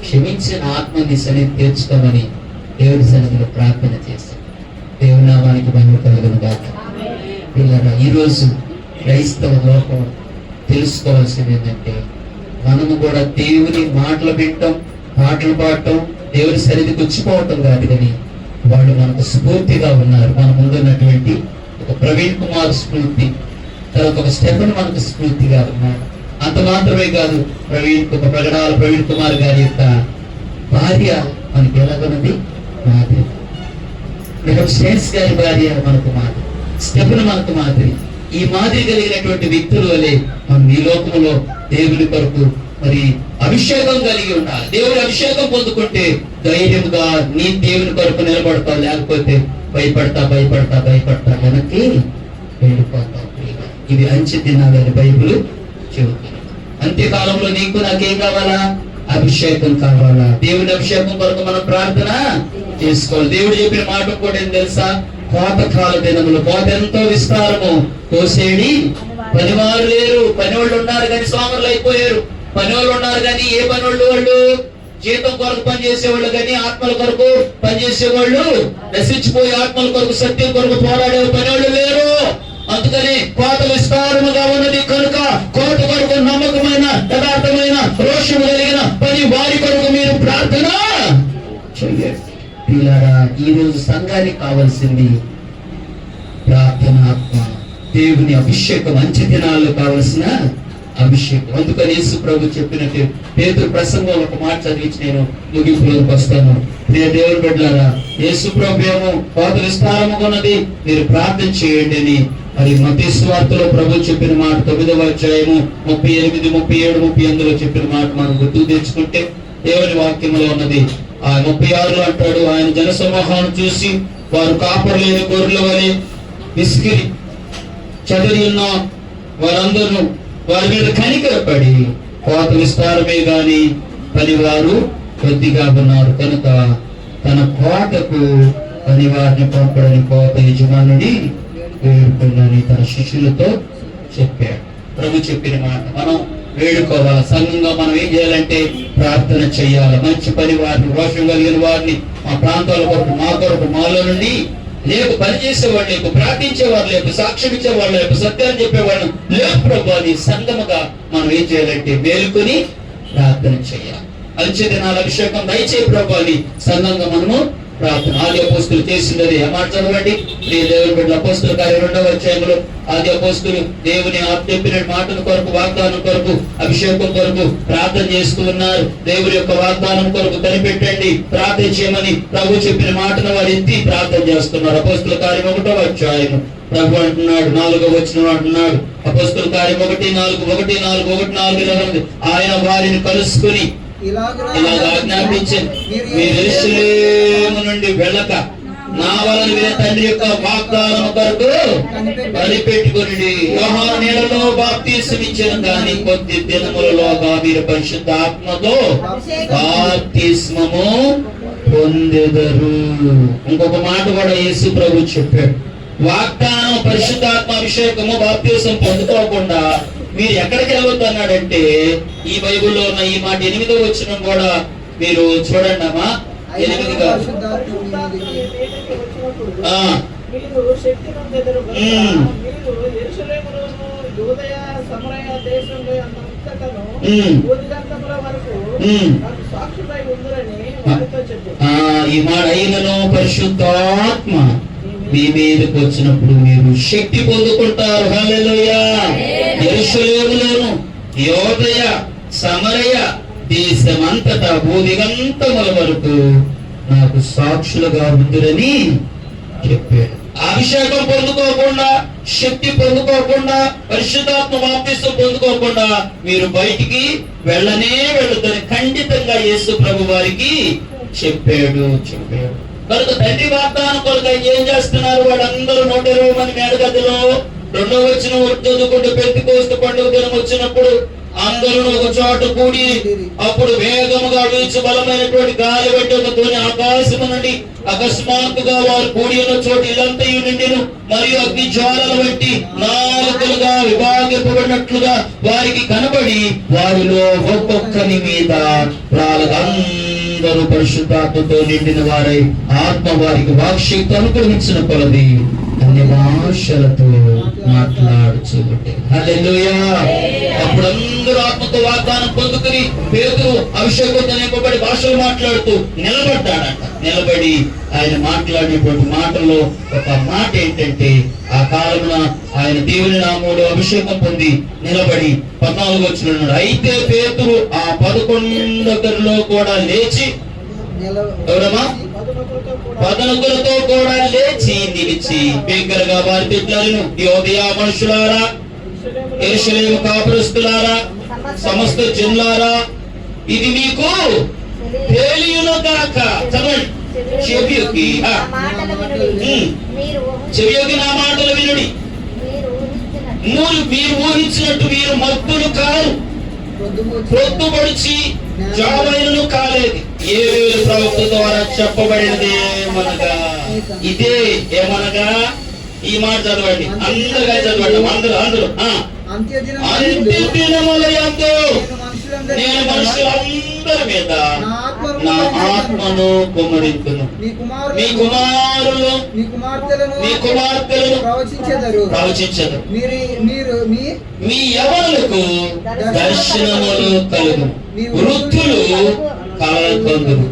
క్షమించిన ఆత్మని సన్నిధి తీర్చుకోమని దేవుడి సన్నిధిలో ప్రార్థన చేశారు. దేవుని నామానికి మహిమ కలుగును గాక. పిల్లరా, ఈరోజు క్రైస్తవ లోకం తెలుసుకోవాల్సింది ఏంటంటే, మనము కూడా దేవుని మాటలు వినటం, పాటలు పాడటం, దేవుని సన్నిధికి వచ్చిపోవటం కాదు, కానీ వాళ్ళు మనకు స్ఫూర్తిగా ఉన్నారు. మన ముందున్నటువంటి ఒక ప్రవీణ్ కుమార్ స్ఫూర్తి, తర్వాత ఒక స్టెఫన్ మనకు స్ఫూర్తిగా ఉన్నారు. అంత మాత్రమే కాదు, ప్రగడాల ప్రవీణ్ కుమార్ గారి యొక్క భార్య మనకి ఎలాగొన్నది, మాదిరి. స్టేట్స్ గారి భార్య మనకు మాదిరి, స్టెఫన్ మనకు మాదిరి. ఈ మాదిరి కలిగినటువంటి వ్యక్తుల వల్లే మనం ఈ లోకంలో దేవుని కొరకు మరి అభిషేకం కలిగి ఉండాలి. దేవుడి అభిషేకం పొందుకుంటే ధైర్యంగా నీ దేవుని కొరకు నిలబడతావు. లేకపోతే భయపడతా వెనక్కి వెళ్ళిపోతావు. ఇవి అంచె దినాలని బైబిల్ చెబుతుంది. అంత్యకాలంలో నీకు నాకేం కావాలా? అభిషేకం కావాలా? దేవుని అభిషేకం కొరకు మనం ప్రార్థన చేసుకోవాలి. దేవుడు చెప్పిన మాట కూడా ఏం తెలుసా? కోతకాల దినములు, కోత ఎంతో విస్తారము, కోసేడి పనివారు లేరు. పనివాళ్ళు ఉన్నారు కానీ సోమరులు అయిపోయారు. పనివాళ్ళు ఉన్నారు కానీ ఏ పనివాళ్ళు? వాళ్ళు జీతం కొరకు పనిచేసేవాళ్ళు కానీ ఆత్మల కొరకు పనిచేసేవాళ్ళు నశించిపోయి ఆత్మల కొరకు సత్యం కొరకు పోరాడే పనివాళ్ళు లేరు. అందుకని కోత విస్తారముగా ఉన్నది కనుక కోత కొరకు నమ్మకమైన యథార్థమైన రోషము కలిగిన పని వారి కొరకు మీరు ప్రార్థన చెయ్యండి. ఈ రోజు సంఘానికి కావలసింది ప్రార్థన, ఆత్మ, దేవుని అభిషేకం. అంచె దినాల్లో కావలసిన అభిషేకం. అందుకని యేసు ప్రభు చెప్పినట్టు పేతురు ప్రసంగం ఒక మాట చదివించి నేను ముగింపులోకి వస్తాను. దేవుని బిడ్డలారా, యేసు ప్రభు ఏమో కోత విస్తారముగా ఉన్నది, మీరు ప్రార్థన చేయండి అని మరి మత్తయి సువార్తలో ప్రభు చెప్పిన మాట 9వ అధ్యాయము 38, 37, 38 చెప్పిన మాట మనం గుర్తు తెచ్చుకుంటే దేవుని వాక్యంలో ఉన్నది. ఆ 36లో అంటాడు, ఆయన జనసమూహాన్ని చూసి వారు కాపరులేని గొర్రెల వలె విసిగిరి చదివి ఉన్న వారందరూ వారి మీద కనికరపడి కోత విస్తారమే గాని పనివారు కొద్దిగా ఉన్నారు కనుక తన కోతకు పనివారిని పంపడని కోత యజమానుడి వేడుకున్నాని తన శిష్యులతో చెప్పాడు. ప్రభు చెప్పిన మాట మనం వేడుకోవాలి. సంఘంగా మనం ఏం చేయాలంటే ప్రార్థన చెయ్యాలి. మంచి పని వారిని, రోషం కలిగిన వారిని మా ప్రాంతాల కొరకు, మా కొరకు, మాలో నుండి లేకు పనిచేసేవాళ్ళు లేకు, ప్రార్థించేవారు లేకు, సాక్ష్యం ఇచ్చేవాళ్ళు లేకు, సత్యాన్ని చెప్పేవాళ్ళు లేకు. ప్రభు అని సంఘముగా మనం ఏం చేయాలంటే మేలుకొని ప్రార్థన చేయాలి. అంచె దినాల అభిషేకం దయచేయి ప్రభు అని సంఘంగా మనము ప్రార్థన. ఆది అపోస్తులు చేసినది ఆ మాట చదవండి. దేవుని బిడ్డల అపోస్తుల కార్యం 2వ అధ్యాయంలో ఆది అపోస్తులు దేవుని చెప్పిన మాటల కొరకు, వాగ్దానం కొరకు, అభిషేకం కొరకు ప్రార్థన చేస్తూ ఉన్నారు. దేవుని యొక్క వాగ్దానం కొరకు కనిపెట్టండి, ప్రార్థన చేయమని ప్రభు చెప్పిన మాటను వారు ఎత్తి ప్రార్థన చేస్తున్నారు. అపోస్తుల కార్యం 1వ అధ్యాయం ప్రభు అంటున్నాడు, 4వ వచనం అంటున్నాడు, అపోస్తుల కార్యం 1:4 ఆయన వారిని కలుసుకుని ఇలాగ ఆజ్ఞాపించింది, మీరు యెరూషలేము నుండి వెళ్ళక నా వలన వినే తండ్రి యొక్క వాగ్దానం కొరకు కనిపెట్టుకుని యోహాను నీళ్లలో బాప్తిస్మం ఇచ్చాను కానీ కొద్ది దినములలోగా మీరు పరిశుద్ధాత్మతో బాప్తిస్మము పొందెదరు. ఇంకొక మాట కూడా యేసు ప్రభు చెప్పాడు, వాగ్దానం, పరిశుద్ధాత్మ అభిషేకము, బాప్తిస్మం పొందుకోకుండా మీరు ఎక్కడికి వెళ్ళొద్దు అన్నాడంటే ఈ బైబిల్లో ఉన్న ఈ మాట 8వ వచనం కూడా మీరు చూడండి అమ్మా. 8గా ఈ మాట అయినను పరిశుద్ధాత్మ మీ మీదకి వచ్చినప్పుడు మీరు శక్తి పొందుకుంటారు. హల్లెలూయా. యెరూషలేములోను యోదయ సమరయ దేశమంతటా భూదిగంతముల వరకు నాకు సాక్షులుగా ఉందిరని చెప్పాడు. అభిషేకం పొందుకోకుండా, శక్తి పొందుకోకుండా, పరిశుద్ధాత్మ బాప్తిస్మం పొందుకోకుండా మీరు బయటికి వెళ్ళనే వెళ్ళొద్దని ఖండితంగా యేసు ప్రభు వారికి చెప్పాడు. కనుక తండ్రి వాగ్దానం కొరకు ఏం చేస్తున్నారు? వాళ్ళందరూ 120 మంది మేడగదిలో 2వ వచనం చదువుకుంటూ పెంతెకోస్తు పండుగ దినం వచ్చినప్పుడు అందరూ ఒక చోట కూడి అప్పుడు వేగముగా వీచు బలమైనటువంటి గాలి పెట్టి ఒక ధ్వని ఆకాశము నుండి అకస్మాత్తుగా వారు కూడి ఉన్న చోటు ఇల్లంతయు నిండెను. మరియు అగ్ని జ్వాలల వంటి నాలుకలుగా విభాగింపబడినట్లుగా వారికి కనబడి వారిలో ఒక్కొక్కని మీద అందరూ పరిశుద్ధాత్మతో నిండిన వారై ఆత్మ వారికి వాక్శక్తి అనుగ్రహించిన కొలది అన్ని భాషలతో మాట్లాడుచుంటే. హల్లెలూయా. అప్పుడు అందరూ ఆత్మతో వాగ్దానం పొందుకుని పేతురు అభిషేకంతో నింపబడి భాషలు మాట్లాడుతూ నిలబడ్డాడంట. నిలబడి ఆయన మాట్లాడినటువంటి మాటల్లో ఒక మాట ఏంటంటే, ఆ కాలమున ఆయన దేవుని నామములో అభిషేకం పొంది నిలబడి 14వ వచనంలో అయితే పేతురు ఆ 11 కూడా లేచి ఎవరమ్మా 11 కూడా లేచి నిలిచి బిగ్గరగా వారి తిట్లను, యోదయ మనుషులారా, యెరూషలేము కాపురస్తులారా, సమస్త జనులారా ఇది మీకు తెలియను గాక. చదవండి. చెవియొగ్గి చెవియొగ్గి నా మాటలు వినుడి. మీరు ఊహించినట్టు మీరు మబ్బులు కారు, ప్రొద్దుపడిచి జావైనను కాలేదు. యోవేలు ప్రవక్త ద్వారా చెప్పబడినది ఏమనగా ఇదే. ఏమనగా ఈ మాట చదవండి, అందరూ చదవండి. అందరూ అంత్యదినములయందు నేను మనుషులందరి మీద నా ఆత్మను కుమ్మరింతును. మీ కుమారులు మీ కుమార్తెలను ప్రవచించదు. మీ యవనులకు దర్శనములు కలుగు, వృద్ధులు కలలు పొందురు.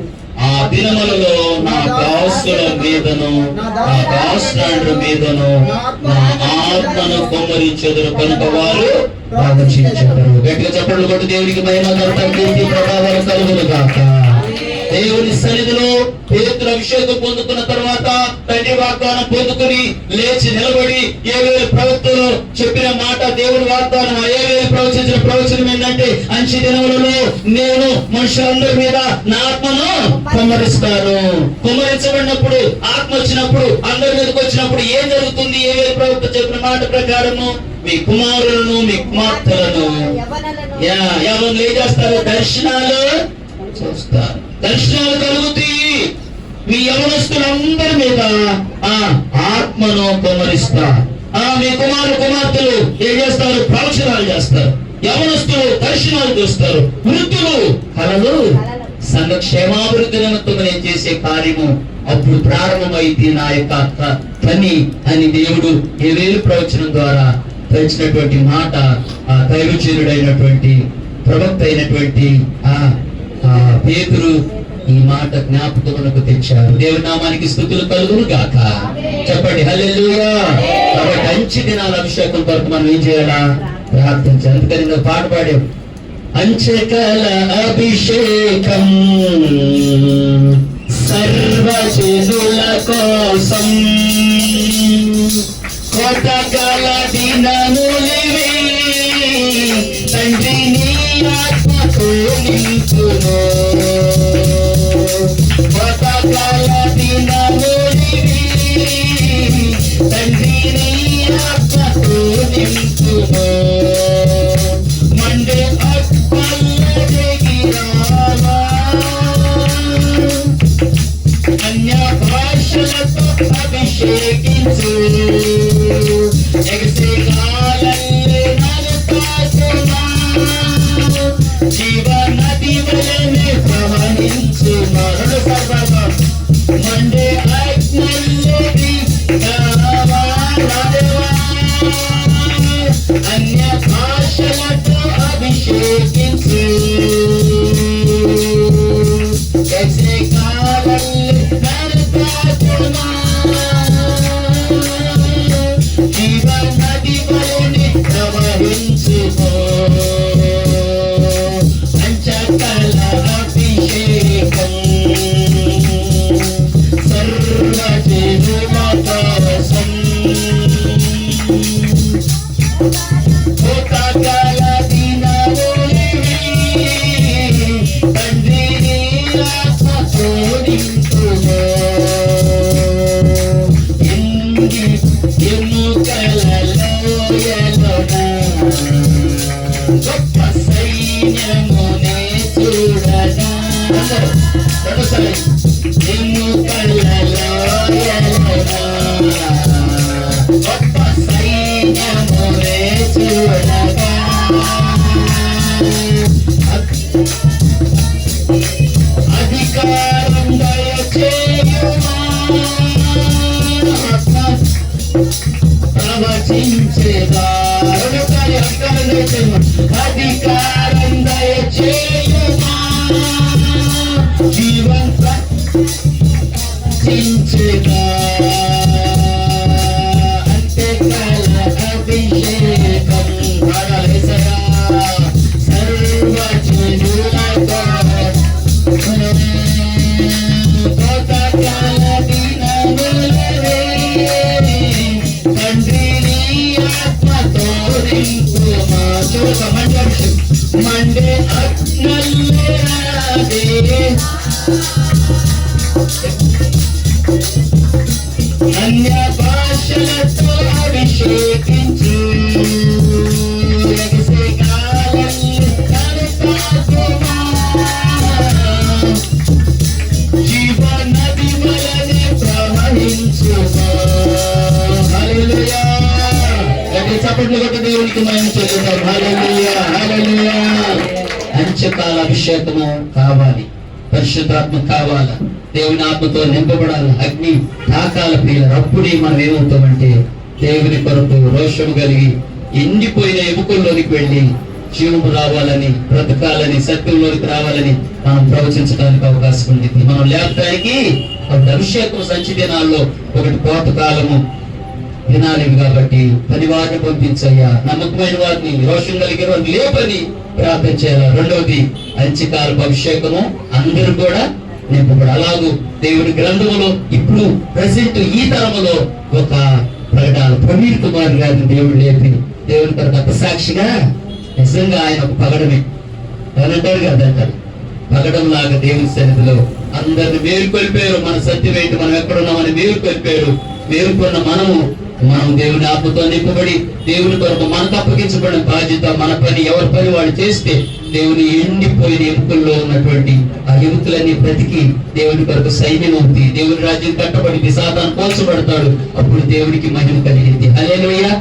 ఆ దినములలో నా దాసుల మీదను నా దాసుల మీదను నా ఆత్మను కుమ్మరించెదరు కనుక వారు ప్రవచించెదరు. గట్టిగా చప్పట్లు కొట్టి దేవునికి మహిమ ప్రభావాలు కలుగును గాక. దేవుని సన్నిధిలో పేతురు అభిషేకం పొందుకున్న తర్వాత తండ్రి వాగ్దానం పొందుకుని లేచి నిలబడి యోవేలు ప్రవక్తలు చెప్పిన మాట దేవుని వాగ్దానం. యోవేలు ప్రవచించిన ప్రవచనం ఏంటంటే అంచె దినములలో నేను మనుషులందరి మీద నా ఆత్మను కుమ్మరిస్తాను. కుమ్మరించబడినప్పుడు ఆత్మ వచ్చినప్పుడు అందరి మీదకి వచ్చినప్పుడు ఏం జరుగుతుంది? యోవేలు ప్రవక్త చెప్పిన మాట ప్రకారము మీ కుమారులను మీ కుమార్తెలను యవనులు ఏం చేస్తారు? దర్శనాలు చూస్తారు. దర్శనాలు కలుగుతాయి. మీ యవనస్తులందరి మీద ఆత్మను కుమ్మరిస్తారు. మీ కుమార్తెలు ఏం చేస్తారు? ప్రవచనాలు చేస్తారు. యవనస్తులు దర్శనాలు చూస్తారు. వృద్ధులు కలలు. సంఘ క్షేమాభివృద్ధి నిమిత్తం నేను చేసే కార్యము అప్పుడు ప్రారంభమైంది నా యొక్క పని అని దేవుడు యోవేలు ప్రవచనం ద్వారా తెలిసినటువంటి మాట దైవచనుడైనటువంటి ప్రవక్త అయినటువంటి పేతురు ఈ మాట జ్ఞాపకమునకు తెచ్చారు. దేవుని నామానికి స్తుతులు కలుగును గాక. చెప్పండి హల్లెలూయా. కాబట్టి అంచె దినాల అభిషేకం కొరకు మనం ఏం చేయాలా? ప్రార్థించాలి. అందుకని నేను పాట పాడాం. అంచెకల అభిషేకం సర్వజనుల కోసం, కొట్టగల దినములివి తండ్రి నీ ఆత్మతో నింపును. కొట్టగల దినములివి తండ్రి నీ ఆత్మతో నింపును. మండే అగ్నిరావా అన్య భాషలతో అభిషేకించు. ఎగసే కాలల్లి నలుపాసునా జీవ నది వలె ప్రవహించు. మరణ సర్వత మండే అగ్నిలోకి రావా అన్య భాషలతో అభిషేకించు. ఎగసే కాలల్లి నలుపాసునా జీవ నది వలె ప్రవహించు. అంచకల అభిషేకం సర్వజనుల కోసం, కొట్టగల దినములివి తండ్రి నీ ఆత్మతో నింపును. గొప్ప సైన్యమునే చూడగా గొప్ప సైన్యమునే చూడగా అధికారం దయచేయుమా ప్రవచించేదా. అధికారం దయచేయుమా జీవన్ ప్రవచించేదా. అంత్యకాల అభిషేకం సర్వజనుల కొట్టగల దినములివి తండ్రి నీ ఆత్మతో నింపుమా. మండే అగ్నల్లే రాదే అన్య భాషలతో అభిషేకించు ఎగసే గాలి కనపడుమా జీవ నది వలనే ప్రవహించుమా హల్లెలూయా గట్టి చప్పట్లు కొట్టి దేవునికి మహిమ చెల్లిద్దాం హల్లెలూయా హల్లెలూయా అంత్యకాల అభిషేకము కావాలి పరిశుద్ధాత్మ కావాల దేవుని ఆత్మతో నింపబడాలి అగ్ని తాకాల ప్రియులు అప్పుడే మనం ఏమవుతామంటే దేవుని కొరకు రోషం కలిగి ఎండిపోయిన ఎముకల్లోనికి వెళ్ళి జీవము రావాలని బ్రతకాలని సత్యంలోనికి రావాలని మనం ప్రవచించడానికి అవకాశం ఉంది మనం లేపడానికి ఒక అభిషేకం సంచి దినాల్లో ఒకటి కోత కాలము దినాలి కాబట్టి పని వారిని పంపించయ్యా నమ్మకమైన వారిని రోషం కలిగిన వారిని లేపని ప్రార్థన చేయాలి రెండవది అంత్యకాలపు అభిషేకము అందరూ కూడా నింపబడి అలాగూ దేవుడి గ్రంథములో ఇప్పుడు ప్రెసెంట్ ఈ తరములో ఒక ప్రకటన ప్రవీణ్ కుమార్ గారిని దేవుడు లేపి దేవుని కొరకు అపసాక్షిగా నిజంగా ఆయన ఒక పగడమే ఎవరంటారు కదంటారు పగడం లాగా దేవుని సన్నిధిలో అందరిని మేలుకొల్పారు మన సత్యం ఏంటి మనం ఎక్కడున్నామని మేలుకొల్పారు మేలుకున్న మనం దేవుని ఆత్మతో నింపబడి దేవుని కొరకు మనకు అప్పగించబడిన బాధ్యత మన పని ఎవరి పని వాళ్ళు చేస్తే దేవుని ఎండిపోయిన ఎముకల్లో ఉన్నటువంటి ఆ ఎముకలన్నీ బ్రతికి దేవుని కొరకు సైన్యం అవుతుంది దేవుని రాజ్యం కట్టబడి సాతాను కోల్చబడతాడు అప్పుడు దేవునికి మహిమ కలిగింది హల్లెలూయా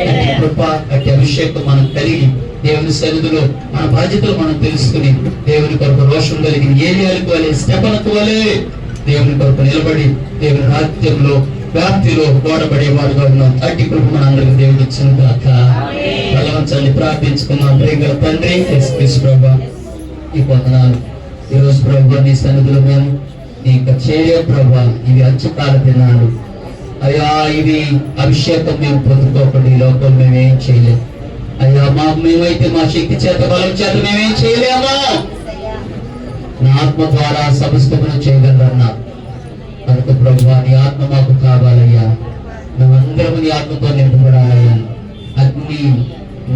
అట్టి కృప అట్టి అభిషేకం మనం కలిగి దేవుని సన్నిధిలో మన బాధ్యతలు మనం తెలుసుకుని దేవుని కొరకు రోషం కలిగి ఏలియాలకు వలె స్తెఫనుకు వలె దేవుని కొరకు నిలబడి దేవుని రాజ్యంలో వ్యాప్తిలో ఓడబడే వాడుగా ఉన్నాం అట్టి కృప మన అందరికి దేవుడు ఇచ్చిన కాక బలవంచాన్ని ప్రార్థించుకున్నాం ప్రేమ తండ్రి యేసుక్రీస్తు ప్రభువా ఈ వందనాలు ఈ రోజు ప్రభువా నీ సన్నిధిలో మేము నీ యొక్క చేయ ప్రభువా ఇవి అంత్యకాల దినాలు అయ్యా ఇవి అభిషేకం మేము పొందుకోకుండా ఈ లోకంలో మేమేం చేయలేము అయ్యా మేమైతే మా శక్తి చేత బలం చేత మేమేం చేయలేమో నా ఆత్మ ద్వారా సమస్తమును చేయగలరన్నా కనుక ప్రభువా నీ ఆత్మ మాకు కావాలయ్యా మేమందరము నీ ఆత్మతో నింపబడాలయ్యా అగ్ని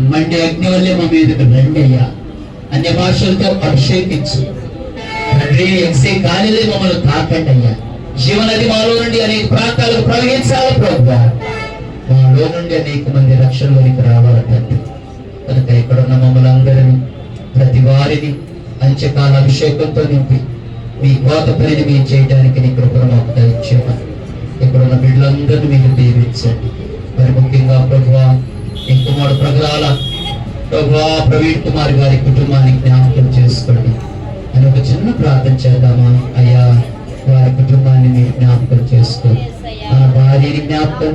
మండే అగ్ని వల్లే మా మీదకి రండి అయ్యా అన్య భాషలతో అభిషేకించు తండ్రి ఎక్సే గాలిలే మమ్మల్ని తాకండి అయ్యా జీవనది మాలో నుండి అనేక ప్రాంతాలకు ప్రవహించాలి ప్రభువా మాలో నుండి అనేక మంది రక్షణలోనికి రావాలి తండ్రి కనుక ఇక్కడున్న మమ్మల్ని అందరినీ ప్రతి వారిని అంత్యకాల అభిషేకంతో నింపి మీ కోత పనిని మీరు చేయడానికి నీ కృపను మాకు దయచేయమని ఇక్కడున్న బిడ్డలందరినీ మీరు దీవించండి మరి ముఖ్యంగా ప్రభువా నీ కుమారుడు ప్రగలాల ప్రభువా ప్రవీణ్ కుమార్ గారి కుటుంబాన్ని జ్ఞాపకం చేసుకోండి అని ఒక చిన్న ప్రార్థన చేద్దామా అయ్యా వారి కుటుంబాన్ని మీరు జ్ఞాపకం చేసుకోండి ఆ భార్యని జ్ఞాపకం